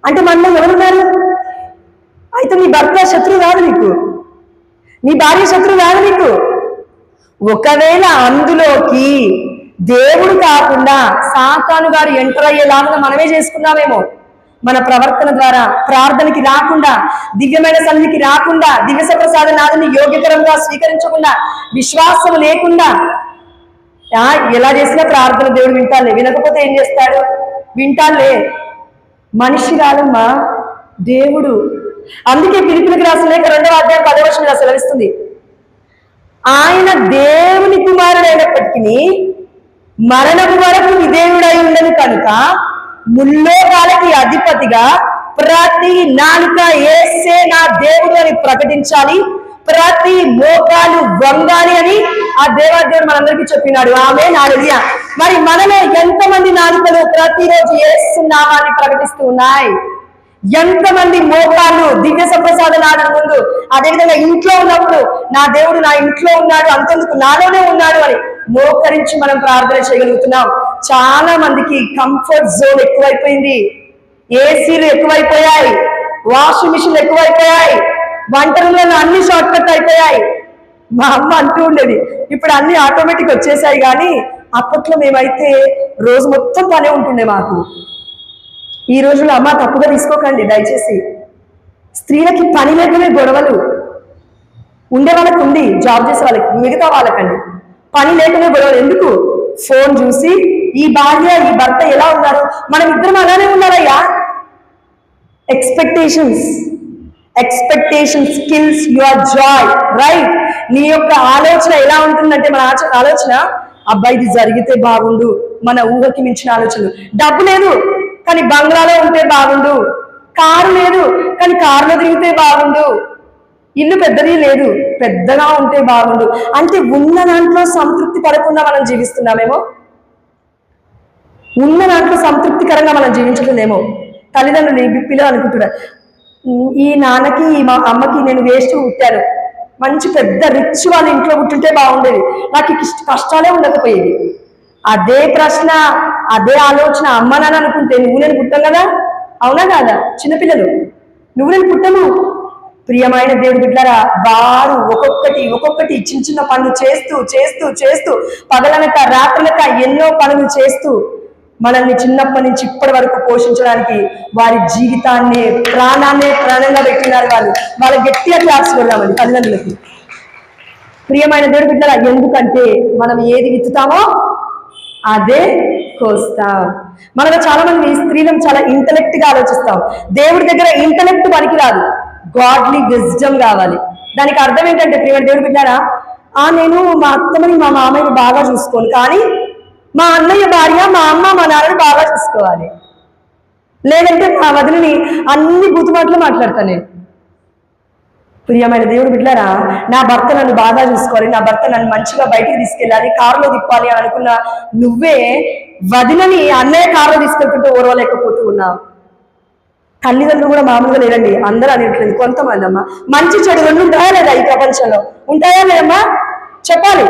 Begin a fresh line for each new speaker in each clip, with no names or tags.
అంటే మనలో ఎవరున్నారు? అయితే నీ భర్త శత్రువు కాదు నీకు, నీ భార్య శత్రువు కాదు నీకు. ఒకవేళ అందులోకి దేవుడు కాకుండా సాతాను గారు ఎంటర్ అయ్యేలాగా మనమే చేసుకున్నామేమో, మన ప్రవర్తన ద్వారా, ప్రార్థనకి రాకుండా, దివ్యమైన సన్నిధికి రాకుండా, దివ్య ప్రసాద నాదుని యోగ్యకరంగా స్వీకరించకుండా, విశ్వాసం లేకుండా ఎలా చేసినా ప్రార్థన దేవుడు వింటాలే, వినకపోతే ఏం చేస్తాడు? వింటాలే. మనిషి కాదమ్మా దేవుడు. అందుకే ఫిలిప్పీయులకు రాసిన లేఖ 2వ అధ్యాయం 10వ వచనం సెలవిస్తుంది, ఆయన దేవుని కుమారుడైనప్పటికీ మరణము వరకు విధేయుడై ఉండను కనుక ముల్లోకాలకి అధిపతిగా ప్రతి నాలుక యేసే నా దేవుడు అని ప్రకటించాలి, ప్రతి మోకాలు వంగాలి అని ఆ దేవాదేవుడు మనందరికీ చెప్పినాడు. ఆమేన్, హల్లెలూయా. మరి మనలో ఎంతమంది నాలుకలు ప్రతిరోజు యేసు నామాన్ని ప్రకటిస్తూ ఉన్నాయి? ఎంతమంది మోకాళ్ళు దివ్య సంప్రసాద నాడు ముందు, అదేవిధంగా ఇంట్లో ఉన్నప్పుడు నా దేవుడు నా ఇంట్లో ఉన్నాడు, అంతెందుకు నాలోనే ఉన్నాడు అని మోకరించి మనం ప్రార్థన చేయగలుగుతున్నాం. చాలా మందికి కంఫర్ట్ జోన్ ఎక్కువైపోయింది, ఏసీలు ఎక్కువైపోయాయి, వాషింగ్ మిషన్లు ఎక్కువైపోయాయి, వంట రూమ్లలో అన్ని షార్ట్ కట్ అయిపోయాయి. మా అమ్మ అంటూ ఉండేది, ఇప్పుడు అన్ని ఆటోమేటిక్ వచ్చేసాయి, కానీ అప్పట్లో మేమైతే రోజు మొత్తం పనే ఉంటుండే మాకు. ఈ రోజుల్లో అమ్మ తప్పుగా తీసుకోకండి దయచేసి, స్త్రీలకి పని లేకనే గొడవలు. ఉండే వాళ్ళకి ఉంది, జాబ్ చేసే వాళ్ళకి, మిగతా వాళ్ళకండి పని లేకనే గొడవలు. ఎందుకు? ఫోన్ చూసి ఈ భార్య ఈ భర్త ఎలా ఉన్నారు, మనం ఇద్దరం అలానే ఉన్నారయ్యా. Expectations kills your joy, right? నీ యొక్క ఆలోచన ఎలా ఉంటుందంటే, మన ఆలోచన అబ్బాయి ఇది జరిగితే బాగుండు, మన ఊహకి మించిన ఆలోచనలు. డబ్బు లేదు కానీ బంగ్లాలో ఉంటే బాగుండు, కారు లేదు కానీ కారులో తిరిగితే బాగుండు, ఇల్లు పెద్దది లేదు పెద్దగా ఉంటే బాగుండు. అంటే ఉన్న దాంట్లో సంతృప్తి పడకుండా మనం జీవిస్తున్నామేమో, ఉన్న దాంట్లో సంతృప్తికరంగా మనం జీవించలేమో. తల్లిదండ్రులు పిల్లలు అనుకుంటున్నారు, ఈ నాన్నకి ఈ అమ్మకి నేను వేస్ట్ పుట్టాను, మంచి పెద్ద రిచ్ వాళ్ళ ఇంట్లో పుట్టుంటే బాగుండేది, నాకు కష్టాలే ఉండకపోయేది. అదే ప్రశ్న, అదే ఆలోచన అమ్మ నాన్న అనుకుంటే నువ్వు నేను పుట్టాం కదా, అవునా కాదా? చిన్నపిల్లలు నువ్వు నేను పుట్టము. ప్రియమైన దేవుడి బిడ్డలారా, వారు ఒక్కొక్కటి చిన్న చిన్న పనులు చేస్తూ చేస్తూ చేస్తూ పగలనక రాత్రులక ఎన్నో పనులు చేస్తూ మనల్ని చిన్నప్పటి నుంచి ఇప్పటి వరకు పోషించడానికి వారి జీవితాన్ని ప్రాణంగా పెట్టినారు. వాళ్ళ గట్టిగా క్లాప్స్ కొడదామండి తల్లిదండ్రులకి. ప్రియమైన దేవుడి బిడ్డలారా, ఎందుకంటే మనం ఏది విత్తుతామో అదే కోస్తాం. మనలో చాలా మంది స్త్రీలను చాలా ఇంటలెక్ట్ గా ఆలోచిస్తాం. దేవుడి దగ్గర ఇంటలెక్ట్ పనికిరాదు, గాడ్లీ విజ్డమ్ కావాలి. దానికి అర్థం ఏంటంటే, ప్రియమైన దేవుడి బిడ్డారా, నేను మా అత్తమ్మని మా మామయ్యని బాగా చూసుకోను, కానీ మా అన్నయ్య భార్య మా అమ్మ మా నాన్నని బాగా చూసుకోవాలి. లేదంటే మా వదిలిని అన్ని బూతుమాటలు మాట్లాడతాను నేను. ప్రియమైన దేవుడు బిడ్డలారా, నా భర్త నన్ను బాగా చూసుకోవాలి, నా భర్త నన్ను మంచిగా బయటికి తీసుకెళ్ళాలి, కారులో తిప్పాలి అని అనుకున్న నువ్వే వదిలని అన్నయ్య కారులో తీసుకెళ్తుంటే ఓర్వలేకపోతూ ఉన్నావు. తల్లిదండ్రులు కూడా మామూలుగా లేదండి, అందరూ అనేట్లేదు. కొంతమంది అమ్మ మంచి చెడు రెండు ఉంటాయా లేదా ఈ ప్రపంచంలో? ఉంటాయా లేదమ్మా? చెప్పాలి.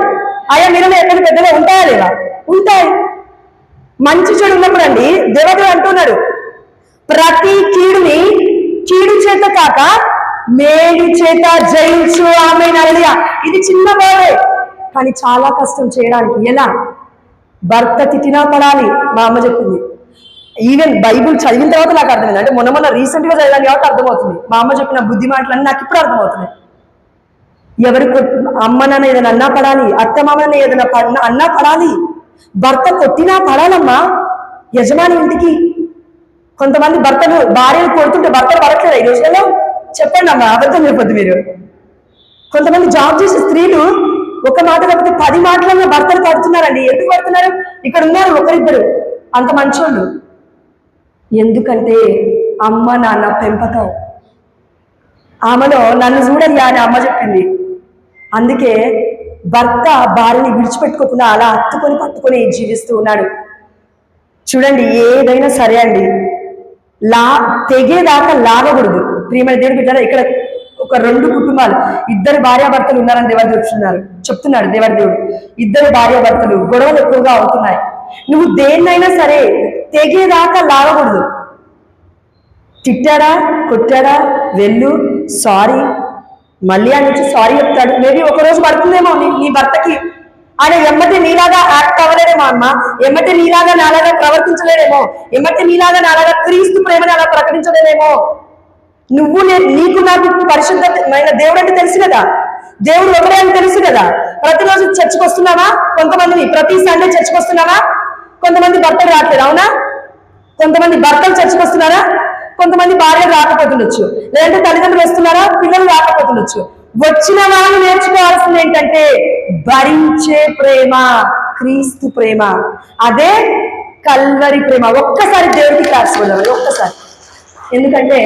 అయ్యా మీరు ఎక్కడ పెద్దగా ఉంటాయా లేదా? ఉంటాయి. మంచి చెడు ఉన్నప్పుడు అండి దేవుడు అంటున్నాడు, ప్రతి కీడుని కీడు చేత కాక మేలు చేత జయించు. ఆమేన్, హల్లెలూయా. ఇది చిన్న బాధే, కానీ చాలా కష్టం చేయడానికి. ఎలా? భర్త తిట్టినా పడాలి, మా అమ్మ చెప్పింది. ఈవెన్ బైబుల్ చదివిన తర్వాత నాకు అర్థమైంది, అంటే మొన్న రీసెంట్ గా చదివాను కాబట్టి అర్థమవుతుంది. మా అమ్మ చెప్పిన బుద్ధి మాటలన్నీ నాకు ఇప్పుడు అర్థమవుతున్నాయి. ఎవరికి అమ్మ నాన్న ఏదైనా అన్నా పడాలి, అత్త మామని ఏదైనా అన్నా పడాలి, భర్త కొట్టినా పడాలమ్మా. యజమాని ఇంటికి కొంతమంది భర్తలు భార్యను కొడుతుంటే భర్తలు పడట్లేదు ఈ రోజులలో. చెప్పండి అమ్మా, అబద్ధం చెప్పొద్దు మీరు. కొంతమంది జాబ్ చేసే స్త్రీలు ఒక మాట కాకపోతే 10 మాటలలో భర్తలు పడుతున్నారండి. ఎందుకు పడుతున్నారు? ఇక్కడ ఉన్నారు ఒకరిద్దరు అంత మంచోళ్ళు. ఎందుకంటే అమ్మ నాన్న పెంపకం. ఆమెలో నన్ను చూడయ్యా అని అమ్మ చెప్పింది. అందుకే భర్త భార్యని విడిచిపెట్టుకోకుండా అలా పట్టుకొని జీవిస్తూ ఉన్నాడు. చూడండి, ఏదైనా సరే అండి, తెగేదాకా లాగకూడదు. ప్రియమైన దేవుడి బిడ్డలారా, ఇక్కడ ఒక 2 కుటుంబాలు, 2 భార్యాభర్తలు ఉన్నారని దేవదేవుడు చెప్తున్నాడు. దేవుడు 2 భార్యాభర్తలు గొడవలు ఎక్కువగా అవుతున్నాయి. నువ్వు దేన్నైనా సరే తెగేదాకా లాగకూడదు. తిట్టాడా, కొట్టాడా, వెళ్ళు, సారీ, మళ్ళీ ఆయన వచ్చి సారీ చెప్తాడు. మేబీ ఒకరోజు పడుతుందేమో నీ భర్తకి. ఆయన ఎమ్మటి నీలాగా యాక్ట్ అవ్వలేడేమో అమ్మ, ఎమ్మటి నీలాగా నాలాగా ప్రవర్తించలేడేమో, ఎమ్మటి నీలాగా నాలాగా క్రీస్తు ప్రేమని అలా ప్రకటించలేదేమో. నువ్వు నీకు నాకు పరిశుద్ధమైన దేవుడు అంటే తెలుసు కదా, దేవుడు ఒకరే అని తెలుసు కదా. ప్రతిరోజు చర్చకు వస్తున్నావా? కొంతమందిని ప్రతి సండే చర్చకు వస్తున్నావా? కొంతమంది భర్తలు రావట్లేదు, అవునా? కొంతమంది భర్తలు చర్చకు వస్తున్నారా? కొంతమంది భార్యలు రాకపోతుండొచ్చు, లేదంటే తల్లిదండ్రులు వస్తున్నారా, పిల్లలు రాకపోతుండొచ్చు. వచ్చిన వాళ్ళు నేర్చుకోవాల్సింది ఏంటంటే భరించే ప్రేమ, క్రీస్తు ప్రేమ, అదే కల్వరి ప్రేమ. ఒక్కసారి దేవుడికి క్లాస్ వెళ్ళాలి, ఒక్కసారి. ఎందుకంటే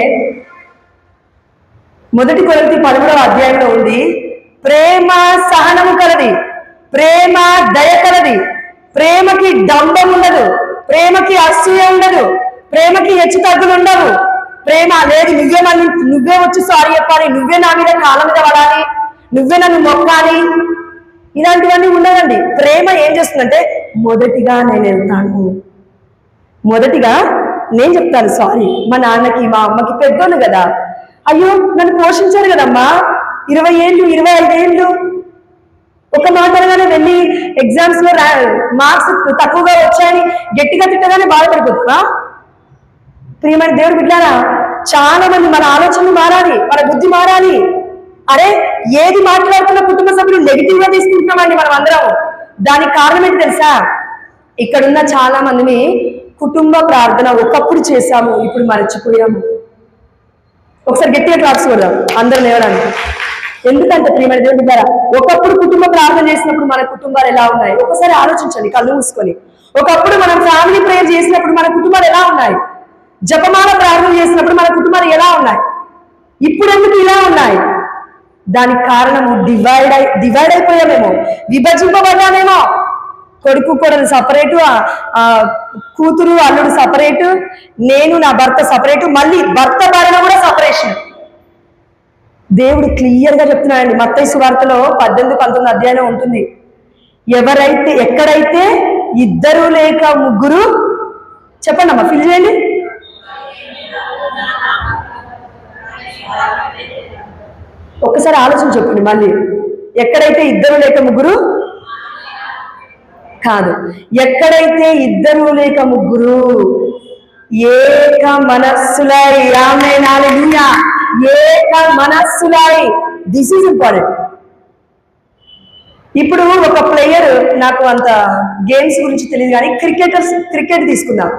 1 కొరింథీ 13వ అధ్యాయంలో ఉంది, ప్రేమ సహనము కలది, ప్రేమ దయ కలది, ప్రేమకి డంబం ఉండదు, ప్రేమకి అసూయ ఉండదు, ప్రేమకి హెచ్చుతగ్గులు ఉండవు. ప్రేమ లేదు నువ్వే వచ్చి సారీ చెప్పాలి, నువ్వే నా మీద కాళ్ళ మీద పడాలి, నువ్వే నన్ను మొక్కాలి, ఇలాంటివన్నీ ఉండదండి. ప్రేమ ఏం చేస్తుందంటే మొదటిగా నేను వెళ్తాను, మొదటిగా నేను చెప్తాను సారీ. మా నాన్నకి మా అమ్మకి పెద్దోళ్ళు కదా, అయ్యో నన్ను పోషించారు కదమ్మా 20 ఏళ్ళు 25 ఏళ్ళు, ఒక మాట అనగానే వెళ్ళి ఎగ్జామ్స్ లో మార్క్స్ తక్కువగా వచ్చాయని గట్టిగా తిట్టగానే బాధపడిపోతున్నా. ప్రియమైన దేవుడు బిడ్డారా, చాలా మంది మన ఆలోచనలు మారాలి, మన బుద్ధి మారాలి. అరే ఏది మాట్లాడుతున్న కుటుంబ సభ్యులు నెగిటివ్ గా తీసుకుంటున్నామండి మనం అందరం. దానికి కారణం ఏంటి తెలుసా? ఇక్కడున్న చాలా మందిని కుటుంబ ప్రార్థన ఒకప్పుడు చేశాము, ఇప్పుడు మర్చిపోయాము. ఒకసారి గట్టిగా క్లాప్స్ కొడదాం అందరం లేవడానికి. ఎందుకంటే ప్రియమైన దేవుడు బిడ్డారా, ఒకప్పుడు కుటుంబ ప్రార్థన చేసినప్పుడు మన కుటుంబాలు ఎలా ఉన్నాయి ఒకసారి ఆలోచించండి కళ్ళు మూసుకొని. ఒకప్పుడు మనం ఫ్యామిలీ ప్రేయర్ చేసినప్పుడు మన కుటుంబాలు ఎలా ఉన్నాయి, జపమాల ప్రార్థన చేసినప్పుడు మన కుటుంబాలు ఎలా ఉన్నాయి, ఇప్పుడు ఎందుకు ఇలా ఉన్నాయి? దానికి కారణము డివైడ్ అయిపోయామేమో, విభజింపబడ్డామేమో. కొడుకు కొడుకు సపరేటు, కూతురు అల్లుడు సపరేటు, నేను నా భర్త సపరేటు, మళ్ళీ భర్త భార్య కూడా సపరేషన్. దేవుడు క్లియర్ గా చెప్తున్నాడండి. మత్తయి సువార్తలో 18-19 అధ్యాయం ఉంటుంది, ఎక్కడైతే 2 లేక 3, చెప్పండి అమ్మా, ఫిల్ చేయండి. ఒక్కసారి ఆలోచన చెప్పండి మళ్ళీ. ఎక్కడైతే 2 లేక 3 కాదు, ఎక్కడైతే 2 లేక 3 ఏక మనస్సులై, ఆమేన్ హల్లెలూయా, ఏక మనస్సులై. This is important. ఇప్పుడు ఒక ప్లేయర్, నాకు అంత గేమ్స్ గురించి తెలియదు కానీ క్రికెట్ తీసుకుందాం.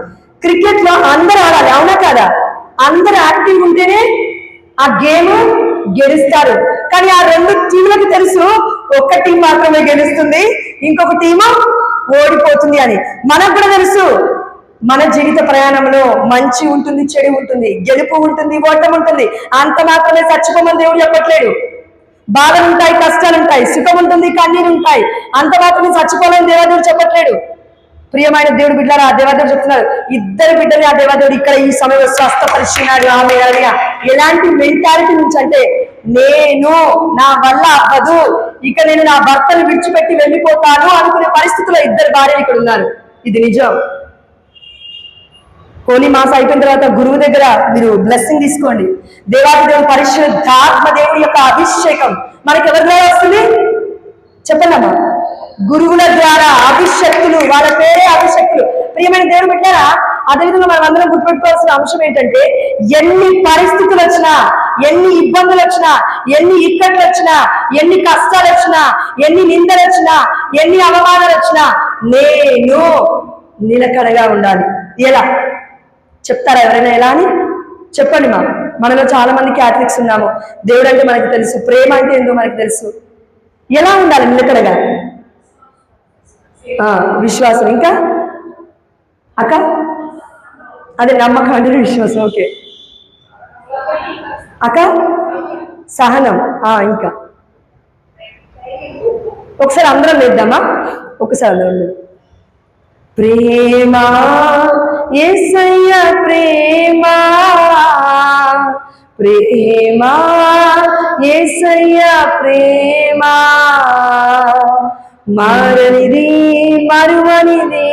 క్రికెట్ లో అందరూ ఆడాలి, అవునా కాదా? అందరూ యాక్టివ్ ఉంటేనే ఆ గేమ్ గెలుస్తారు. కానీ ఆ 2 టీంలకు తెలుసు ఒక్క టీం మాత్రమే గెలుస్తుంది, ఇంకొక టీము ఓడిపోతుంది అని. మనకు కూడా తెలుసు మన జీవిత ప్రయాణంలో మంచి ఉంటుంది, చెడు ఉంటుంది, గెలుపు ఉంటుంది, ఓటమి ఉంటుంది. అంత మాత్రమే చచ్చిపోమని దేవుడు చెప్పట్లేడు. బాధలు ఉంటాయి, కష్టాలు ఉంటాయి, సుఖం ఉంటుంది, కన్నీరు ఉంటాయి, అంత మాత్రమే చచ్చిపోవాలని దేవాదేవుడు చెప్పట్లేడు. ప్రియమైన దేవుడు బిడ్డలారా, ఆ దేవాదేవుడు చెప్తున్నారు, 2 బిడ్డని ఆ దేవాదేవుడు ఇక్కడ ఈ సమయంలో స్వస్థపరిచినాడు. ఆమె ఎలాంటి మెంటాలిటీ నుంచి అంటే, నేను నా వల్ల అవ్వదు, ఇక నేను నా భర్తను విడిచిపెట్టి వెళ్ళిపోతాను అనుకునే పరిస్థితిలో 2 భార్యలు ఇక్కడ ఉన్నారు. ఇది నిజం. హోలీ మాసం అయిపోయిన తర్వాత గురువు దగ్గర మీరు బ్లెస్సింగ్ తీసుకోండి. దేవుడు పరిశుద్ధాత్మ దేవుడి యొక్క అభిషేకం మనకి ఎవరి ద్వారా వస్తుంది చెప్పండి అమ్మా? గురువుల ద్వారా అభిషక్తులు, వాళ్ళ పేరే అభిషక్తులు. ప్రియమైన దేవుడు బిడ్డలారా, అదేవిధంగా మనం అందరం గుర్తుపెట్టుకోవాల్సిన అంశం ఏంటంటే, ఎన్ని పరిస్థితులు వచ్చినా, ఎన్ని ఇబ్బందులు వచ్చినా, ఎన్ని ఇక్కట్లు వచ్చినా, ఎన్ని కష్టాలు వచ్చినా, ఎన్ని నిందలు వచ్చినా, ఎన్ని అవమానాలు వచ్చినా, నేను నిలకడగా ఉండాలి. ఎలా చెప్తారా ఎవరైనా? ఎలా అని చెప్పండి. మనలో చాలా మంది క్యాథలిక్స్ ఉన్నాము. దేవుడు అంటే మనకు తెలుసు, ప్రేమ అంటే ఏందో మనకు తెలుసు. ఎలా ఉండాలి నిలకడగా? విశ్వాసం, ఇంకా అక్క అదే నమ్మకం అంటే విశ్వాసం. ఓకే అక్క, సహనం, ఇంకా ఒకసారి అందరం వేద్దామా? ఒకసారి అందరం. ప్రేమ యేసయ్య ప్రేమ, ప్రేమ యేసయ్య ప్రేమ, మారనిది మరువనిది,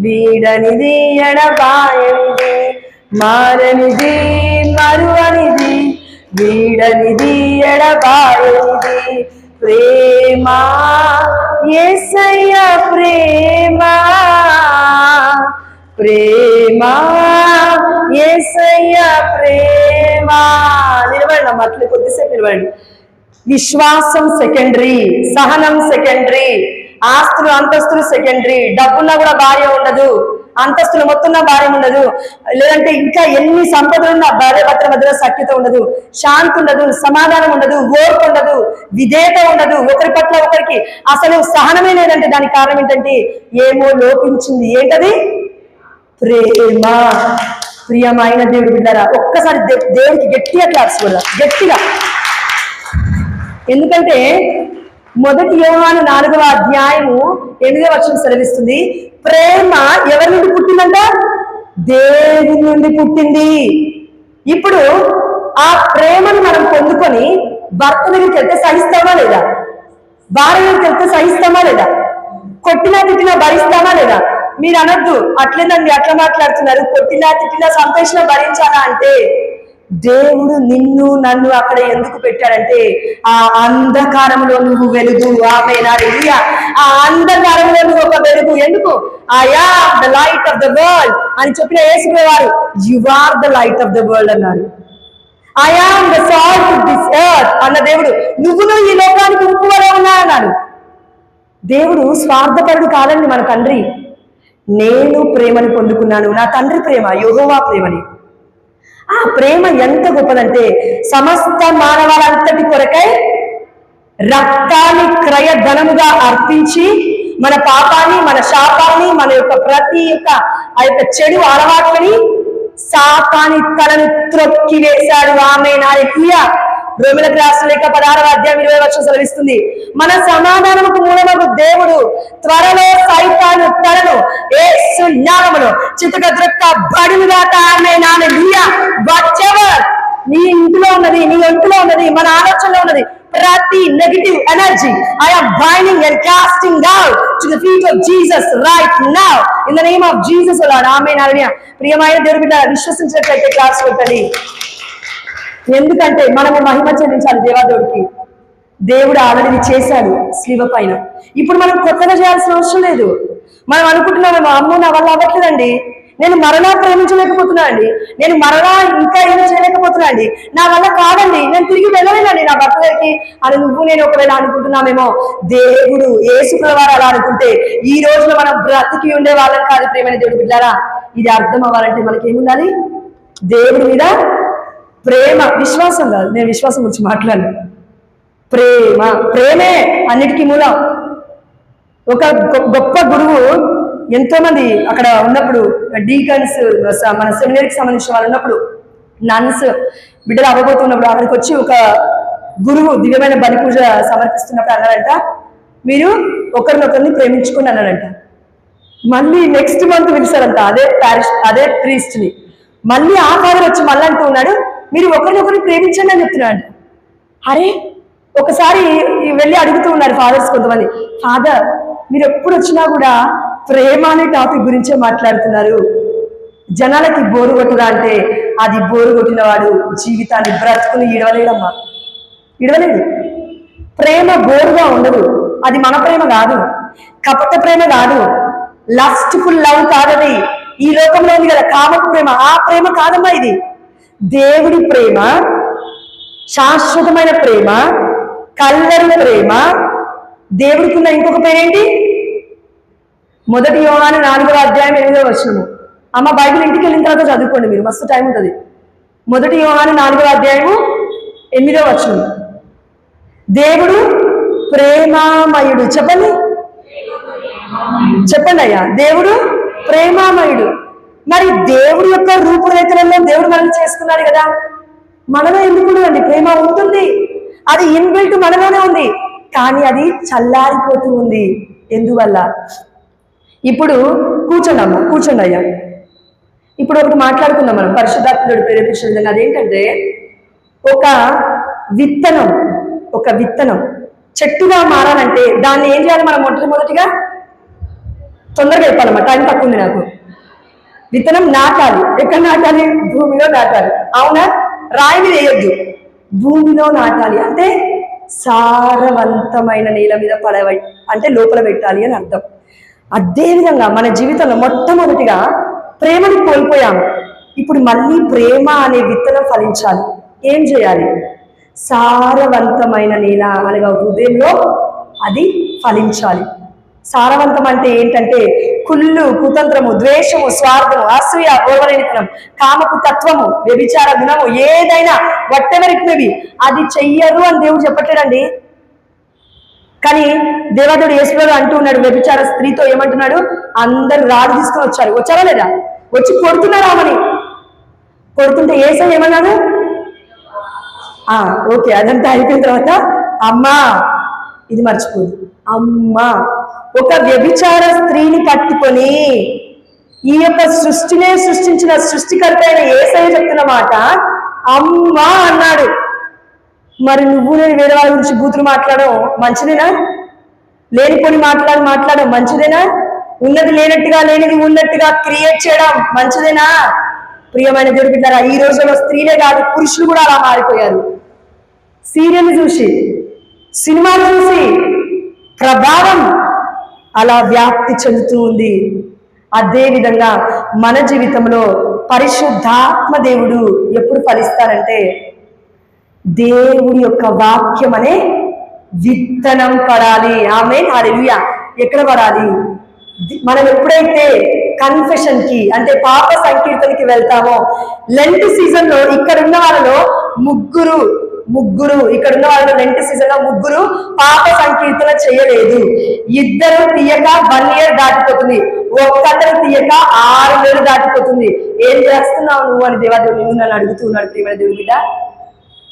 వీడనిది ఎడబాయనిది, మారనిది మరువనిది, వీడనిది, ఎడబాయనిది ప్రేమ, యేసయ్య ప్రేమ, ప్రేమ, యేసయ్య ప్రేమ. నిలబడండి అమ్మ, అట్లా కొద్దిసేపు నిలబడండి. విశ్వాసం సెకండరీ, సహనం సెకండరీ, ఆస్తులు అంతస్తులు సెకండరీ. డబ్బున్నా కూడా భార్య ఉండదు, అంతస్తులు మొత్తం భార్య ఉండదు, లేదంటే ఇంకా ఎన్ని సంపదలు ఉన్నా భార్య భర్తల మధ్యలో సఖ్యత ఉండదు, శాంతి ఉండదు, సమాధానం ఉండదు, ఓర్పు ఉండదు, విధేయత ఉండదు, ఒకరి పట్ల ఒకరికి అసలు సహనమే లేదంటే దానికి కారణం ఏంటంటే ఏమో లోపించింది. ఏంటది? ప్రేమ. ప్రియమైన దేవుడు బిడ్డలారా, ఒక్కసారి దేవుడికి గట్టిగా క్లాప్స్ కూడా, గట్టిగా. ఎందుకంటే 1 యోహాను 4వ అధ్యాయము 8వ వచనం సెలవిస్తుంది, ప్రేమ ఎవరి నుండి పుట్టిందంట? దేవుని నుండి పుట్టింది. ఇప్పుడు ఆ ప్రేమను మనం పొందుకొని భర్త దగ్గరికి వెళ్తే సహిస్తామా లేదా? భార్య దగ్గరికి వెళ్తే సహిస్తామా లేదా? కొట్టినా తిట్టినా భరిస్తామా లేదా? మీరు అనొద్దు, అట్లేదండి అట్లా మాట్లాడుతున్నారు, కొట్టినా తిట్టినా సంతోషంగా భరించాలా అంటే, దేవుడు నిన్ను నన్ను అక్కడ ఎందుకు పెట్టాడంటే ఆ అంధకారంలో నువ్వు వెలుగు. ఆమేన్. ఆ అంధకారంలో నువ్వు ఒక వెలుగు. ఎందుకు? I am the light of the world అని చెప్పిన యేసు వారు you are the light of the world అన్నారు. I am the salt of this earth అన్న దేవుడు నువ్వును ఈ లోకానికి ఉప్పు వలె ఉన్నా అన్నాడు. దేవుడు స్వార్థపరుడు కాదండి మన తండ్రి. నేను ప్రేమను పొందుకున్నాను, నా తండ్రి ప్రేమ, యెహోవా ప్రేమని. ఆ ప్రేమ ఎంత గొప్పదంటే సమస్త మానవాళంతటి కొరకై రక్తాన్ని క్రయధనముగా అర్పించి మన పాపాన్ని, మన శాపాన్ని, మన యొక్క ప్రతి ఆ యొక్క చెడు అలవాట్లని సాతాని తలను త్రొక్కి వేశాడు. ఆమేన్. హల్లెలూయా. రోమీయులకు రాసిన లేఖ 16వ అధ్యాయం 20వ వచనం సెలవిస్తుంది, మన సమాధానముకు మూలమగు దేవుడు త్వరలో సైతాను తలను యేసు నామములో చితకద్రొక్క బడునుగాక. ఆమేన్. హల్లెలూయా. వాటెవర్ నీ ఇంట్లో ఉన్నది, నీ ఒంటిలో ఉన్నది, మన ఆలోచనలో ఉన్నది, ప్రతి negative energy I am binding and casting out to the feet of Jesus right now in the name of Jesus, Lord. ఆమేన్. హల్లెలూయా. ప్రియమైన దేవుని బిడ్డ, విశ్వసించినట్లయితే క్లాస్ పెట్టండి. ఎందుకంటే మనము మహిమ చెల్లించాలి దేవాదేవుడికి. దేవుడు ఆల్రెడీ చేశాడు శిలువ పైన. ఇప్పుడు మనం కొత్తగా చేయాల్సిన అవసరం లేదు. మనం అనుకుంటున్నాము, అమ్మో నా వల్ల అవ్వట్లేదండి, నేను మరలా ప్రేమించలేకపోతున్నా అండి, నేను మరలా ఇంకా ఏమీ చేయలేకపోతున్నా అండి, నా వల్ల కాదండి, నేను తిరిగి వెళ్ళలేనండి నా భర్త దగ్గరికి అని నువ్వు నేను ఒకవేళ అనుకుంటున్నామేమో. దేవుడు యేసు ప్రభువారు అలా అనుకుంటే ఈ రోజున మనం బ్రతికి ఉండే వాళ్ళం కాదు. ప్రేమైన దేవుడు బిడ్డారా, ఇది అర్థం అవ్వాలంటే మనకి ఏముండాలి? దేవుడి మీద ప్రేమ, విశ్వాసం కాదు. నేను విశ్వాసం గురించి మాట్లాడను. ప్రేమ, ప్రేమే అన్నిటికీ మూలం. ఒక గొప్ప గురువు ఎంతో మంది అక్కడ ఉన్నప్పుడు, డీకన్స్ మన సెమినరీకి సంబంధించిన వాళ్ళు ఉన్నప్పుడు, నన్స్ బిడ్డలు అవ్వబోతున్నప్పుడు అక్కడికి వచ్చి ఒక గురువు దివ్యమైన బలి పూజ సమర్పిస్తున్నప్పుడు అన్నారంట, మీరు ఒకరినొకరిని ప్రేమించుకుని అన్నారంట. మళ్ళీ నెక్స్ట్ మంత్ పిలిచారంట అదే ప్రీస్ట్ ని. మళ్ళీ ఆ ఫాదర్ వచ్చి మళ్ళీ అంటూ ఉన్నాడు, మీరు ఒకరినొకరిని ప్రేమించండి అని చెప్తున్నాడు. అరే, ఒకసారి వెళ్ళి అడుగుతూ ఉన్నారు ఫాదర్స్ కొంతమంది, ఫాదర్ మీరు ఎప్పుడు వచ్చినా కూడా ప్రేమ అనే టాపిక్ గురించే మాట్లాడుతున్నారు, జనాలకి బోరు కొట్టదా అంటే, అది బోరు కొట్టిన వాడు జీవితాన్ని బ్రతుకుని ఇడవలేడమ్మా, ఇడవలేడు. ప్రేమ బోరుగా ఉండదు. అది మన ప్రేమ కాదు, కపట ప్రేమ కాదు, లస్ట్ఫుల్ లవ్ కాదది. ఈ లోకంలో ఉంది కదా కామపు ప్రేమ, ఆ ప్రేమ కాదమ్మా. ఇది దేవుడి ప్రేమ, శాశ్వతమైన ప్రేమ, కల్వరి ప్రేమ. దేవుడికి ఉన్న ఇంకొక పేరేంటి? 1 యోహాను 4వ అధ్యాయం 8వ వచనము. అమ్మ బైబిల్ ఇంటికి వెళ్ళిన తర్వాత చదువుకోండి, మీరు మస్తు టైం ఉంటుంది. 1 యోహాను 4వ అధ్యాయము 8వ వచనం. దేవుడు ప్రేమామయుడు. చెప్పండి, చెప్పండి అయ్యా. దేవుడు ప్రేమామయుడు. మరి దేవుడి యొక్క రూపురేఖలలో దేవుడు మనల్ని చేసుకున్నాడు కదా, మనలో ఎందుకు అండి ప్రేమ ఉంటుంది, అది ఇన్బిల్ట్ మనలోనే ఉంది, కానీ అది చల్లారిపోతూ ఉంది. ఎందువల్ల? ఇప్పుడు కూర్చోండి అమ్మ, కూర్చోండి అయ్యా. ఇప్పుడు ఒకటి మాట్లాడుకుందాం మనం, పరిశుద్ధాత్ముడు ప్రేరేపించిన విధంగా. అదేంటంటే ఒక విత్తనం చెట్టుగా మారాలంటే దాన్ని ఏం చేయాలి మనం? మొట్టమొదటిగా తొందరగా చెప్పాలమ్మా, టైం తక్కువ ఉంది నాకు. విత్తనం నాటాలి. ఎక్కడ నాటాలి? భూమిలో నాటాలి. అవునా? రాయి మీద వేయొద్దు, భూమిలో నాటాలి. అంటే సారవంతమైన నేల మీద అంటే లోపల పెట్టాలి అని అర్థం. అదేవిధంగా మన జీవితంలో మొట్టమొదటిగా ప్రేమని కోల్పోయాము. ఇప్పుడు మళ్ళీ ప్రేమ అనే విత్తనం ఫలించాలి. ఏం చేయాలి? సారవంతమైన నేల అనగా హృదయంలో అది ఫలించాలి. సారవంతం అంటే ఏంటంటే కుళ్ళు, కుతంత్రము, ద్వేషము, స్వార్థము, అసూయ, ఓర్వలేనితనం, కామపు తత్వము, వ్యభిచార గుణము, ఏదైనా వాటెవర్ ఇట్ మే బి, అది చెయ్యరు అని దేవుడు చెప్పట్లేదండి. కానీ దేవదేవుడు యేసుప్రభువు అంటూ ఉన్నాడు, వ్యభిచార స్త్రీతో ఏమంటున్నాడు? అందరు రాడు తీసుకొని వచ్చారా లేదా? వచ్చి కొడుతున్నారు ఆమెని. కొడుతుంటే యేసయ్య ఏమన్నాడు? ఓకే, అదంతా అయిపోయిన తర్వాత అమ్మా, ఇది మర్చిపోదు, అమ్మా, ఒక వ్యభిచార స్త్రీని పట్టుకొని ఈ యొక్క సృష్టినే సృష్టించిన సృష్టికర్త అయిన యేసయ్య చెప్తున్న మాట అమ్మా అన్నాడు. మరి నువ్వు నేను వేరే వాళ్ళ గురించి బూతులు మాట్లాడడం మంచిదేనా? లేనిపోని మాట్లాడడం మంచిదేనా? ఉన్నది లేనట్టుగా, లేనిది ఉన్నట్టుగా క్రియేట్ చేయడం మంచిదేనా? ప్రియమైన దేవుడి బిడ్డలారా, ఈ రోజుల్లో స్త్రీలే కాదు, పురుషులు కూడా అలా మారిపోయారు. సీరియల్ చూసి, సినిమాలు చూసి ప్రభావం అలా వ్యాప్తి చెందుతూ ఉంది. అదేవిధంగా మన జీవితంలో పరిశుద్ధాత్మ దేవుడు ఎప్పుడు ఫలిస్తారంటే దేవుడి యొక్క వాక్యం అనే విత్తనం పడాలి. ఆమేన్, హల్లెలూయా. ఎక్కడ పడాలి? మనం ఎప్పుడైతే కన్ఫెషన్ కి అంటే పాప సంకీర్తనకి వెళ్తామో, లెంట్ సీజన్ లో ఇక్కడ ఉన్న వాళ్ళలో ముగ్గురు ఇక్కడ ఉన్న వాళ్ళు లెంట్ సీజన్ లో ముగ్గురు పాప సంకీర్తన చేయలేదు. ఇద్దరు తీయక 1 year దాటిపోతుంది, ఒక్కతను తీయక 6 years దాటిపోతుంది. ఏం చేస్తున్నావు నువ్వు అని దేవాదేవుడు నిన్ను నన్ను అడుగుతూ ఉన్నాడు. ప్రియమైన దేవుడి బిడ్డ,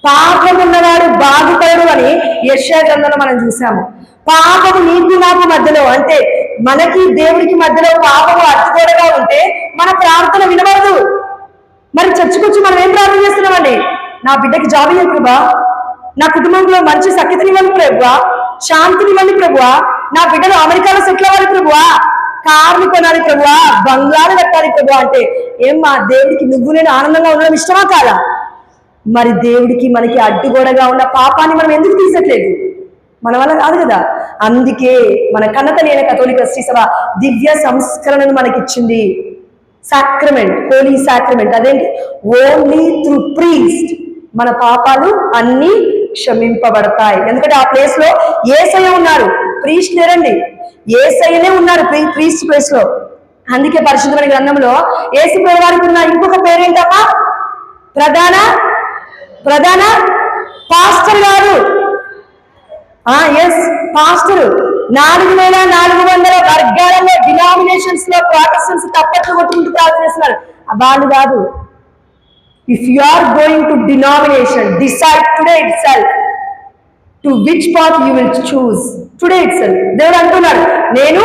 పాపం ఉన్నవాడు బాగుపడు అని యెషయా గ్రంథంలో మనం చూసాము. పాపము నీకు నాకు మధ్యలో అంటే మనకి దేవుడికి మధ్యలో పాపము అడ్డుగోడగా ఉంటే మన ప్రార్థన వినబడదు. మరి చర్చకొచ్చి మనం ఏం ప్రార్థన చేస్తున్నామండి? నా బిడ్డకి జాబ్ ఇవ్వండి ప్రభువా, నా కుటుంబంలో మంచి సఖ్యతనివ్వండి ప్రభువా, శాంతినివ్వండి ప్రభువా, నా బిడ్డలు అమెరికాలో సెటిల్ అవ్వాలి ప్రభువా, కార్లు కొనాలి ప్రభువా, బంగారు కట్టాలి ప్రభువా అంటే ఏం మా దేవుడికి నువ్వు నేను ఆనందంగా ఉండడం ఇష్టమా కాదా? మరి దేవుడికి మనకి అడ్డుగోడగా ఉన్న పాపాన్ని మనం ఎందుకు తీసట్లేదు? మన వల్ల కాదు కదా. అందుకే మన కన్నతల్లి అయిన కథోలిక శ్రీ సభ దివ్య సంస్కరణను మనకిచ్చింది. Sacrament, holy sacrament. అదేంటి? ఓన్లీ త్రూ ప్రీస్ట్ మన పాపాలు అన్ని క్షమింపబడతాయి. ఎందుకంటే ఆ ప్లేస్ లో యేసయ్య ఉన్నారు, ప్రీస్ట్ లేరండి, యేసయ్యనే ఉన్నారు ప్రీస్ట్ ప్లేస్ లో. అందుకే పరిశుద్ధమైన గ్రంథంలో యేసు ప్రభు వారికి ఉన్న ఇంకొక పేరేంటమ్మా? ప్రధాన పాస్టర్ గారు. Yes, pastor. 4400 వర్గాలలో, డినామినేషన్స్ లో ప్రాటెస్టెంట్స్ తప్పట్లు కొట్టుకుంటూ ప్రార్థన చేస్తున్నారు. వాళ్ళు కాదు. If you are going to denomination, decide today itself to which path you will choose today itself. దేవుడు అంటున్నాడు, నేను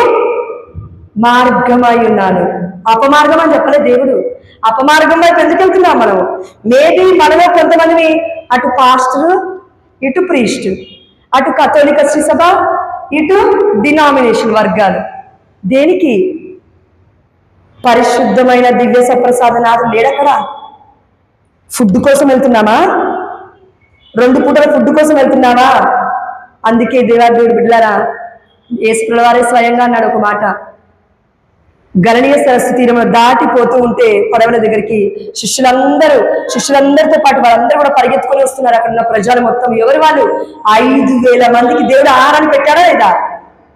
మార్గమై ఉన్నాను. అపమార్గం అని చెప్పలేదు దేవుడు. అపమార్గం వైపు ఎందుకు వెళ్తున్నాం మనం? మేబీ మనలో కొంతమందిని అటు పాస్టర్, ఇటు ప్రీస్ట్, అటు కథోలిక శ్రీ సభ, ఇటు డినామినేషన్ వర్గాలు. దేనికి? పరిశుద్ధమైన దివ్య సప్రసాదనాథుడు లేడక్కడా. ఫుడ్ కోసం వెళ్తున్నామా? 2 పూటల ఫుడ్ కోసం వెళ్తున్నావా? అందుకే దేవాదేవుడు బిడ్డలారా, యేసుప్రభువు వారే స్వయంగా అన్నాడు ఒక మాట. గలిలయ సరస్సు తీరంలో దాటిపోతూ ఉంటే పడవల దగ్గరికి శిష్యులందరితో పాటు వాళ్ళందరూ కూడా పరిగెత్తుకొని వస్తున్నారు. అక్కడ ఉన్న ప్రజలు మొత్తం ఎవరి వాళ్ళు? 5000 మందికి దేవుడు ఆహారాన్ని పెట్టాడా లేదా?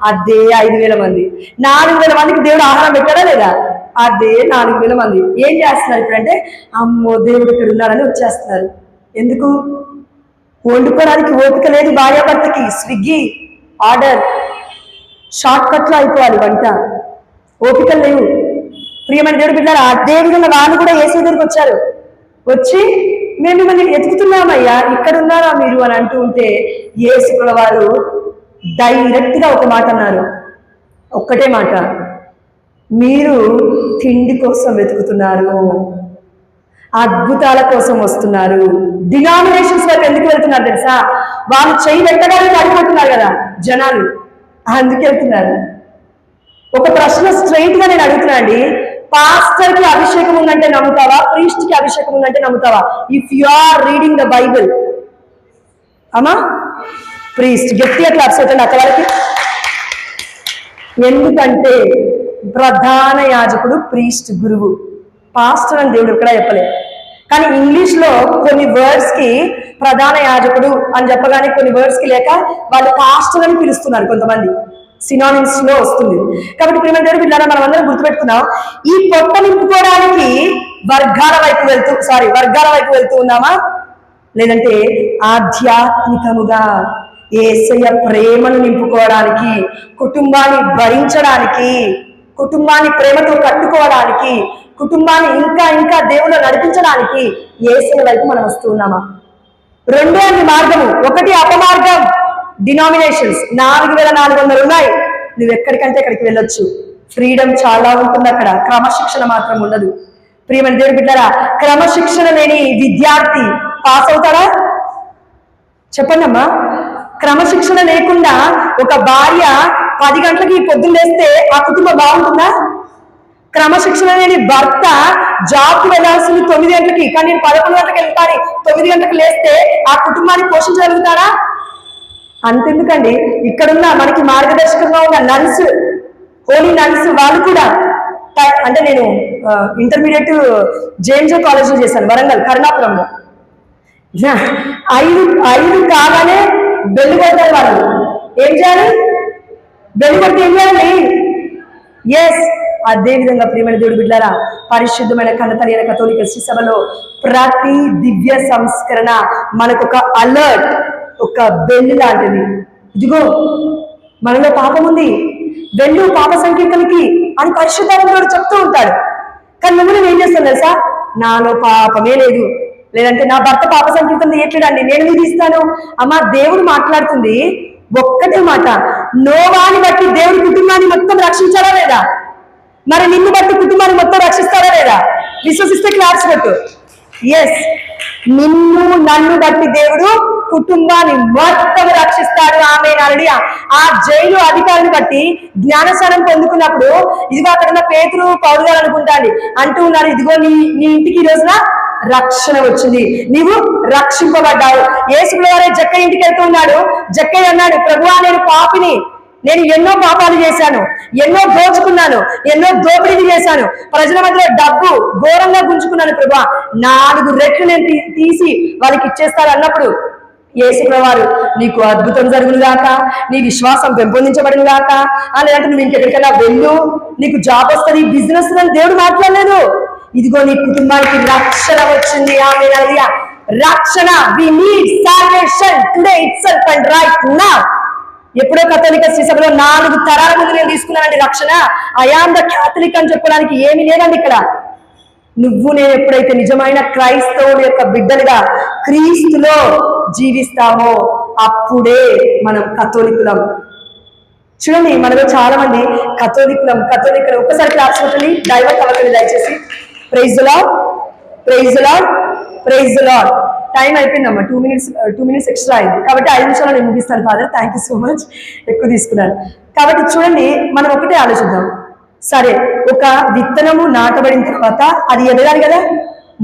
అదే 5000 మంది. 4000 మందికి దేవుడు ఆహారం పెట్టాడా లేదా? అదే 4000 మంది. ఏం చేస్తున్నారు ఇప్పుడంటే, అమ్మో దేవుడు ఇక్కడ ఉన్నాడని వచ్చేస్తున్నారు. ఎందుకు? వండుకోవడానికి ఓపిక లేదు భార్యాభర్తకి. స్విగ్గీ ఆర్డర్, షార్ట్ కట్లో అయిపోవాలి వంట, ఓపికలు లేవు. ప్రియమైన దేవుడు బిడ్డలారా, అదే విధంగా వాళ్ళు కూడా యేసు దగ్గరికి వచ్చారు. వచ్చి మేము మిమ్మల్ని ఎతుకుతున్నామయ్యా, ఇక్కడ ఉన్నారా మీరు అని అంటూ ఉంటే యేసు వారు డైరెక్ట్ గా ఒక మాట అన్నారు. ఒక్కటే మాట, మీరు తిండి కోసం వెతుకుతున్నారు, అద్భుతాల కోసం వస్తున్నారు. డినామినేషన్స్ వైపు ఎందుకు వెళ్తున్నారు తెలుసా? వాళ్ళు చెయ్యి పెట్టడానికి పడిపోతున్నారు కదా జనాలు, అందుకు వెళ్తున్నారు. ఒక ప్రశ్న స్ట్రైట్ గా నేను అడుగుతున్నా అండి, పాస్టర్ కి అభిషేకం ఉందంటే నమ్ముతావా? ప్రీస్ట్ కి అభిషేకం ఉందంటే నమ్ముతావా? If you are reading the Bible. అమ్మా ప్రీస్ట్, గట్టిగా క్లాప్స్ అవుతుంది అక్క వారికి. ఎందుకంటే ప్రధాన యాజకుడు ప్రీస్ట్, గురువు. పాస్టర్ అని దేవుడు ఇక్కడ చెప్పలేదు. కానీ ఇంగ్లీష్ లో కొన్ని వర్డ్స్ కి ప్రధాన యాజకుడు అని చెప్పగానే కొన్ని వర్డ్స్ కి లేక వాళ్ళు పాస్టర్ అని పిలుస్తున్నారు కొంతమంది, సినానిమ్స్ లో వస్తుంది. కాబట్టి ప్రేమ దేవుడు పిల్లరా, మనం అందరం గుర్తుపెట్టుకున్నాం, ఈ పొట్ట నింపుకోవడానికి వర్గాల వైపు వెళ్తూ ఉన్నామా, లేదంటే ఆధ్యాత్మికముగా యేసయ్య ప్రేమను నింపుకోవడానికి, కుటుంబాన్ని భరించడానికి, కుటుంబాన్ని ప్రేమతో కట్టుకోవడానికి, కుటుంబాన్ని ఇంకా ఇంకా దేవుళ్ళు నడిపించడానికి యేసయ్య వైపు మనం వస్తూ ఉన్నామా? రెండో మార్గము. ఒకటి అపమార్గం, డినామినేషన్స్. 4400 ఉన్నాయి. నువ్వు ఎక్కడికంటే ఎక్కడికి వెళ్ళొచ్చు. ఫ్రీడమ్ చాలా ఉంటుంది అక్కడ, క్రమశిక్షణ మాత్రం ఉండదు. ప్రియమైన దేవుడి బిడ్డలారా, క్రమశిక్షణ లేని విద్యార్థి పాస్ అవుతాడా? చెప్పండి అమ్మా. క్రమశిక్షణ లేకుండా ఒక భార్య 10 గంటలకి పొద్దున్న లేస్తే ఆ కుటుంబం బాగుంటుందా? క్రమశిక్షణ లేని భర్త జాబ్కి వెళ్ళాల్సింది 9 గంటలకి, కానీ నేను 11 గంటలకు వెళ్తాను, 9 గంటలకు లేస్తే ఆ కుటుంబాన్ని పోషించగలుగుతారా? అంతెందుకండి, ఇక్కడున్న మనకి మార్గదర్శకంగా ఉన్న నర్సు, హోలీ నర్సు, వాళ్ళు కూడా, అంటే నేను ఇంటర్మీడియట్ జేఎన్జే కాలేజ్లో చేశాను, వరంగల్ కరుణాపురంలో. 5 కాగానే బెల్లు కొడతారు వాళ్ళు. ఏం చేయాలి? బెల్లు కొడితే ఏం చేయాలి? ఎస్. అదే విధంగా ప్రియమైన దేవుడి బిడ్డలారా, పరిశుద్ధమైన కన్నతల్లి అయిన కథోలిక శ్రీ సభలో ప్రతి దివ్య సంస్కరణ మనకు ఒక అలర్ట్, ఒక బెల్లు లాంటిది. ఇదిగో మనలో పాపం ఉంది, వెళ్ళు పాప సంకీర్తనకి అని పరిశుద్ధాత్ముడు చెప్తూ ఉంటాడు. కానీ నువ్వు ఏం చేస్తాను తెలుసా? నాలో పాపమే లేదు, లేదంటే నా భర్త పాప సంకీర్తన తీయట్లేదండి, నేను నీది ఇస్తాను. అమ్మ, దేవుడు మాట్లాడుతుంది ఒక్కటే మాట. నోవాని బట్టి దేవుడి కుటుంబాన్ని మొత్తం రక్షించాడా లేదా? మరి నిన్ను బట్టి కుటుంబాన్ని మొత్తం రక్షిస్తాడా లేదా? విశ్వసిస్తే క్లాస్ కొట్టు. ఎస్, నిన్ను నన్ను బట్టి దేవుడు కుటుంబాన్ని మొత్తం రక్షిస్తాడు. ఆమె హల్లెలూయా. ఆ జైలు అధికారిని బట్టి జ్ఞానస్నానం పొందుకున్నప్పుడు ఇదిగో అక్కడ ఉన్న పేతురు, పౌలు గారు అనుకుంటాండి అంటూ ఉన్నారు, ఇదిగో నీ ఇంటికి ఈ రోజున రక్షణ వచ్చింది, నీవు రక్షింపబడ్డావు. యేసు వారే జక్కయ్య ఇంటికి వెళ్తూ ఉన్నాడు. జక్కయ్య అన్నాడు, ప్రభువా నేను పాపిని, నేను ఎన్నో పాపాలు చేశాను, ఎన్నో దోచుకున్నాను, ఎన్నో దోపిడీ చేశాను, ప్రజల మధ్యలో డబ్బు ఘోరంగా గుంజుకున్నాను ప్రభువా, 4 రెట్లు నేను తీసి వాళ్ళకి ఇచ్చేస్తాను అన్నప్పుడు యేసు వారు, నీకు అద్భుతం జరుగునుగాక, నీ విశ్వాసం పెంపొందించబడిన గాక, లేదంటే నువ్వు ఇంకెక్కడికైనా వెళ్ళు, నీకు జాబ్ వస్తుంది, బిజినెస్ అని దేవుడు మాట్లాడలేదు. ఇదిగో నీ కుటుంబానికి రక్షణ వచ్చింది. ఆమె హల్లెలూయా. రక్షణ, we need salvation today itself and right now. ఎప్పుడో కథోలిక శ్రీ సభలో 4 తరాల ముందు నేను తీసుకున్నానండి రక్షణ. ఐ యామ్ ద క్యాథలిక్ అని చెప్పడానికి ఏమీ లేదండి ఇక్కడ. నువ్వు నేను ఎప్పుడైతే నిజమైన క్రైస్తవుడి యొక్క బిడ్డలుగా క్రీస్తులో జీవిస్తామో అప్పుడే మనం కథోలికులం. చూడండి, మనలో చాలా మంది కథోలికులం. ఒక్కసారి క్లాస్ కొట్టండి, డైవర్ట్ అవ్వకండి దయచేసి. Praise the lord, praise the lord, praise the lord. Time అయిపోయిందమ్మా, 2 మినిట్స్ ఎక్స్ట్రా అయింది, కాబట్టి 5 నిమిషాలు నేను ముగిస్తాను. Father thank you so much, ఎక్కువ తీసుకున్నాను. కాబట్టి చూడండి, మనం ఒకటే ఆలోచిద్దాం. సరే, ఒక విత్తనము నాటబడిన తర్వాత అది ఎదగాలి కదా,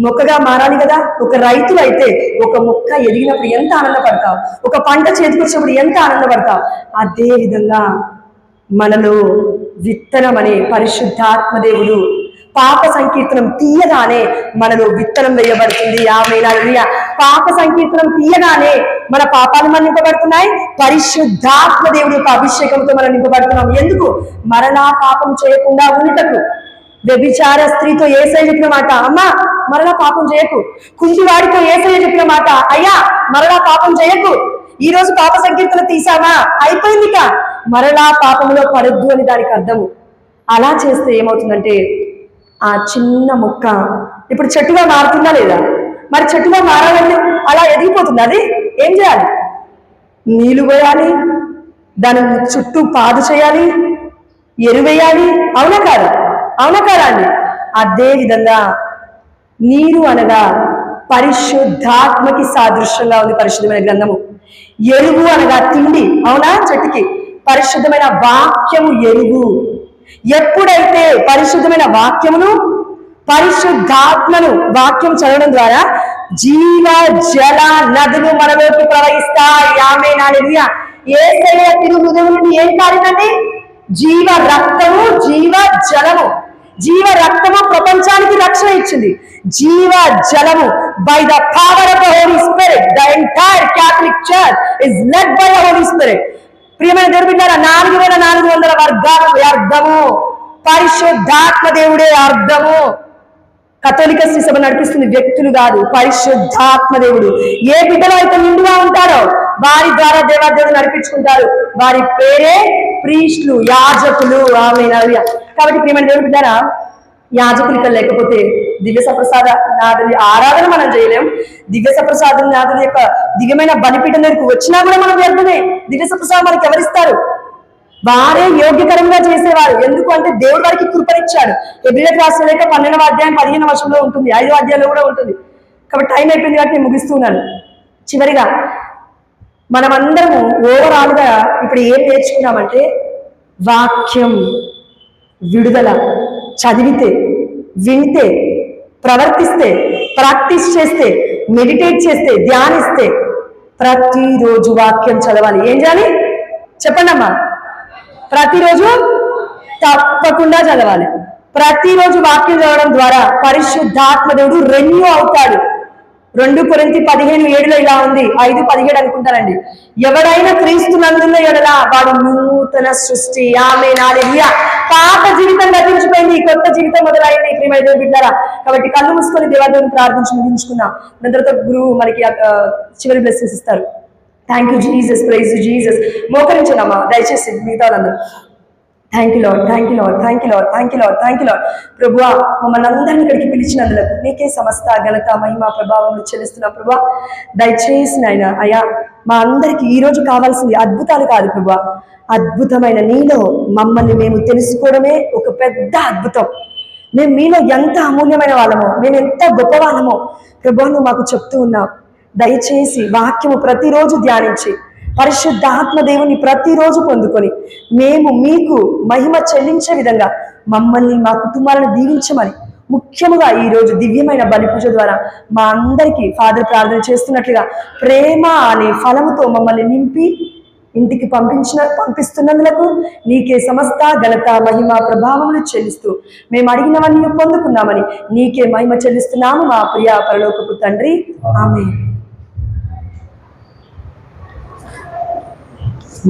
మొక్కగా మారాలి కదా. ఒక రైతు అయితే ఒక మొక్క ఎదిగినప్పుడు ఎంత ఆనందపడతావు, ఒక పంట చేతికొచ్చినప్పుడు ఎంత ఆనందపడతావు. అదే విధంగా మనలో విత్తనం అనే పరిశుద్ధాత్మ దేవుడు పాప సంకీర్తనం తీయగానే మనలో విత్తనం వేయబడుతుంది. ఆమె హల్లెలూయా. పాప సంకీర్తనం తీయగానే మన పాపాలు మనం నింపబడుతున్నాయి. పరిశుద్ధాత్మ దేవుడి యొక్క అభిషేకంతో మనం నింపబడుతున్నాం. ఎందుకు? మరలా పాపం చేయకుండా ఉండుటకు. వ్యభిచార స్త్రీతో యేసయ్య చెప్పిన మాట, అమ్మా మరలా పాపం చేయకు. కుంటివాడితో యేసయ్య చెప్పిన మాట, అయ్యా మరలా పాపం చేయకు. ఈ రోజు పాప సంకీర్తన తీసామా, అయిపోయింది, ఇక మరలా పాపంలో పడద్దు అని దానికి అర్థము. అలా చేస్తే ఏమవుతుందంటే ఆ చిన్న మొక్క ఇప్పుడు చెట్టుగా మారుతుందా లేదా? మరి చెట్టుగా మారాలంటే అలా ఎదిగిపోతుంది. అది ఏం చేయాలి? నీళ్లు పోయాలి, దాని చుట్టూ పాదు చేయాలి, ఎరువేయాలి. అవునా కాదా? అవునా కాదా అండి? అదే విధంగా నీరు అనగా పరిశుద్ధాత్మకి సాదృశ్యంగా ఉంది పరిశుద్ధమైన గ్రంథము. ఎరువు అనగా తిండి, అవునా? చెట్టుకి పరిశుద్ధమైన వాక్యము ఎరువు. ఎప్పుడైతే పరిశుద్ధమైన వాక్యమును పరిశుద్ధాత్మను వాక్యం చదవడం ద్వారా జీవ జల నదులు మనలోకి ప్రవహిస్తాయి. ఆమేన్, హల్లెలూయా. యేసయ్య తిరు హృదయం నుండి ఏం కారిందండి? జీవ రక్తము, జీవ జలము. జీవ రక్తము ప్రపంచానికి రక్షణ ఇచ్చింది. జీవ జలము by the power of the Holy Spirit. The entire Catholic church is led by the Holy Spirit. ప్రియమైన దేవుని బిడ్డలారా, 4400 వర్గాలు అర్థము పరిశుద్ధాత్మ దేవుడే అర్థము. కథోలిక శ్రీ సభ నడిపిస్తుంది వ్యక్తులు కాదు, పరిశుద్ధాత్మ దేవుడు. ఏ బిడ్డలో అయితే నిండుగా ఉంటారో వారి ద్వారా దేవాదేవుడు నడిపించుకుంటారు. వారి పేరే ప్రీస్టులు, యాజకులు. ఆమేన్, హల్లెలూయా. కాబట్టి ప్రియమైన దేవుని బిడ్డలారా, యాజకులు ఇక్కడ లేకపోతే దివ్య సప్రసాద నాదుని ఆరాధన మనం చేయలేం. దివ్య సప్రసాద నాదుని యొక్క దివ్యమైన బలిపీఠం దగ్గరికి వచ్చినా కూడా మనం వ్యర్థమే. దివ్య సప్రసాదం మనకి ఎవరిస్తారు? వారే యోగ్యకరంగా చేసేవారు. ఎందుకు అంటే దేవుడు వారికి కృపనిచ్చాడు. హెబ్రీయులకు రాసిన లేఖ 12వ అధ్యాయం 15వ వచనంలో ఉంటుంది, 5వ అధ్యాయంలో కూడా ఉంటుంది. కాబట్టి టైం అయిపోయింది కాబట్టి నేను ముగిస్తున్నాను. చివరిగా మనమందరము ఓవరాల్ గా ఇప్పుడు ఏం నేర్చుకున్నామంటే, వాక్యం విడుదల చదివితే, వింటే, ప్రవర్తిస్తే, ప్రాక్టీస్ చేస్తే, మెడిటేట్ చేస్తే, ధ్యానిస్తే, ప్రతిరోజు వాక్యం చదవాలి. ఏం చేయాలి చెప్పండి అమ్మా? ప్రతిరోజు తప్పకుండా చదవాలి. ప్రతిరోజు వాక్యం చదవడం ద్వారా పరిశుద్ధాత్మ దేవుడు రెన్యూ అవుతాడు. 2 కొరింథీ 15:7 ఇలా ఉంది, 5:17 అనుకుంటానండి. ఎవడైనా క్రీస్తునందున్న ఎడల వాడు నూతన సృష్టి. ఆమేన్, హల్లెలూయా. పాత జీవితం గతించిపోయింది, కొత్త జీవితం మొదలైంది. ప్రియమైన దేవుని బిడ్డలారా, కాబట్టి కళ్ళు మూసుకొని దేవాదేవుని ప్రార్థించి ముగించుకుందాం. దాని తర్వాత గురువు మనకి చివరి బ్లెస్సింగ్స్ ఇస్తారు. Thank you Jesus, praise you Jesus. మోకరించనమ్మా దయచేసి మిగతా వాళ్ళందరూ. Thank you lord, thank you lord, thank you lord, thank you lord, thank you lord. ప్రభువా, మమ్మల్ని అందరినీ ఇక్కడికి పిలిచినందులకు నీకే సమస్త ఘనత, మహిమ, ప్రభావం చెల్లిస్తున్నాం. ప్రభువా, దయచేసి నాయన అయ్యా, మా అందరికి ఈ రోజు కావాల్సింది అద్భుతాలు కాదు ప్రభువా, అద్భుతమైన నీలో మమ్మల్ని మేము తెలుసుకోవడమే ఒక పెద్ద అద్భుతం. మేము మీలో ఎంత అమూల్యమైన వాళ్ళమో, మేము ఎంత గొప్ప వాళ్ళమో ప్రభువా నువ్వు మాకు చెప్తూ ఉన్నావు. దయచేసి వాక్యము ప్రతిరోజు ధ్యానించి పరిశుద్ధాత్మ దేవుని ప్రతిరోజు పొందుకొని మేము మీకు మహిమ చెల్లించే విధంగా మమ్మల్ని, మా కుటుంబాలను దీవించమని, ముఖ్యముగా ఈ రోజు దివ్యమైన బలి పూజ ద్వారా మా అందరికీ ఫాదర్ ప్రార్థన చేస్తున్నట్లుగా ప్రేమ అనే ఫలముతో మమ్మల్ని నింపి ఇంటికి పంపిస్తున్నందులకు నీకే సమస్త ఘనత, మహిమ, ప్రభావములు చెల్లిస్తూ మేము అడిగినవన్నీ పొందుకున్నామని నీకే మహిమ చెల్లిస్తున్నాము మా ప్రియ పరలోకపు తండ్రి. ఆమేన్.
Oh